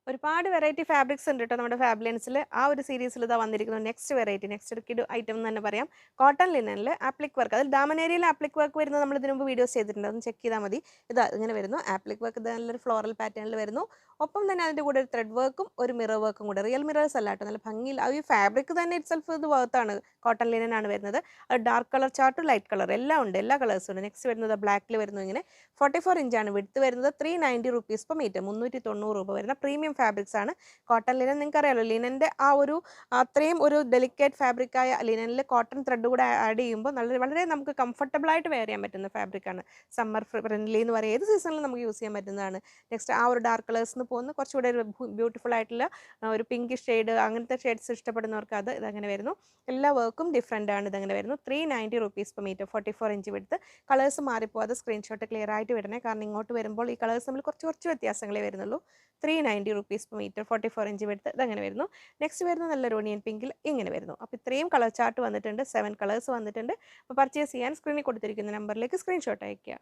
ഒരുപാട് variety fabrics ഉണ്ട് കേട്ടോ നമ്മുടെ ഫാബ്ലിൻസിൽ. ആ ഒരു സീരീസിൽ ഇതാ വന്നിരിക്കുന്നു നെക്സ്റ്റ് വെറൈറ്റി, നെക്സ്റ്റ് ഒരു കിഡ് ഐറ്റം എന്ന് തന്നെ പറയാം. കോട്ടൺ ലിനനിൽ ആപ്ലിക് വർക്ക്, അതിൽ ഡാമനേരിയയിൽ ആപ്ലിക് വർക്ക് വരുന്നത് നമ്മൾ ഇതിനു മുമ്പ് വീഡിയോസ് ചെയ്തിട്ടുണ്ട്, അതൊന്ന് ചെക്ക് ചെയ്താൽ മതി. ഇതാ ഇങ്ങനെ വരുന്നു ആപ്ലിക് വർക്ക്, ഇത് നല്ലൊരു ഫ്ലോറൽ പാറ്റേണിൽ വരുന്നു. ഒപ്പം തന്നെ അതിൻ്റെ കൂടെ ഒരു ത്രെഡ് വർക്കും ഒരു മിറർ വർക്കും കൂടെ, റിയൽ മിറേഴ്സ് അല്ല കേട്ടോ, നല്ല ഭംഗിയിൽ ആ ഈ ഫാബ്രിക് തന്നെ ഇറ്റ് സെൽഫ് ഇത് വർത്താണ്. കോട്ടൺ ലിനൻ ആണ് വരുന്നത്. അത് dark colour chart light colour എല്ലാം ഉണ്ട്, എല്ലാ കളേഴ്സും ഉണ്ട്. നെക്സ്റ്റ് വരുന്നത് ബ്ലാക്കിൽ വരുന്നു. ഇങ്ങനെ 44 ഇഞ്ചാണ് വിഡ്ത്ത് വരുന്നത്. 390 റുപ്പീസ് പെർ മീറ്റർ, 390 രൂപ വരുന്ന പ്രീമിയം ഫാബ്രിക്സ് ആണ്. കോട്ടൺ ലിനൻ നിങ്ങൾക്ക് അറിയാലോ, ലിനൻ്റെ ആ ഒരു അത്രയും ഒരു ഡെലിക്കേറ്റ് ഫാബ്രിക്കായ ലിനനിൽ കോട്ടൺ ത്രെഡ് കൂടെ ആഡ് ചെയ്യുമ്പോൾ വളരെ വളരെ നമുക്ക് കംഫർട്ടബിൾ ആയിട്ട് വെയർ ചെയ്യാൻ പറ്റുന്ന ഫാബ്രിക്കാണ്. സമ്മർ ഫ്രണ്ട്ലി എന്ന് പറയുക, ഏത് സീസണിലും നമുക്ക് യൂസ് ചെയ്യാൻ പറ്റുന്നതാണ്. നെക്സ്റ്റ് ആ ഒരു ഡാർക്ക് കളേഴ്സിന് പോകുന്ന കുറച്ചുകൂടെ ഒരു ബ്യൂട്ടിഫുൾ ആയിട്ടുള്ള ഒരു പിങ്ക് ഷെയ്ഡ്, അങ്ങനത്തെ ഷെയ്ഡ്സ് ഇഷ്ടപ്പെടുന്നവർക്ക് അത് ഇതങ്ങനെ വരുന്നു. എല്ലാ വർക്കും ഡിഫറെൻ്റ് ആണ്. ഇതങ്ങനെ വരുന്നു. 390 rupees per metre, 44 inch width. Colours മാറിപ്പോകാതെ സ്ക്രീൻഷോട്ട് ക്ലിയർ ആയിട്ട് വിടണേ, കാരണം ഇങ്ങോട്ട് വരുമ്പോൾ ഈ കളേഴ്സ് തമ്മിൽ കുറച്ച് വ്യത്യാസങ്ങളേ വരുന്നുള്ളൂ. 390 rupees per metre, 44 inch width. ഇതങ്ങനെ വരുന്നു. നെക്സ്റ്റ് വരുന്നത് നല്ലൊരു ഓണിയൻ പിങ്കിൽ ഇങ്ങനെ വരുന്നു. അപ്പോൾ ഇത്രയും കളർ ചാർട്ട് വന്നിട്ടുണ്ട്, 7 കളേഴ്സ് വന്നിട്ടുണ്ട്. അപ്പോൾ പർച്ചേസ് ചെയ്യാൻ സ്ക്രീനിൽ കൊടുത്തിരിക്കുന്ന നമ്പറിലേക്ക് സ്ക്രീൻഷോട്ട് അയയ്ക്കുക.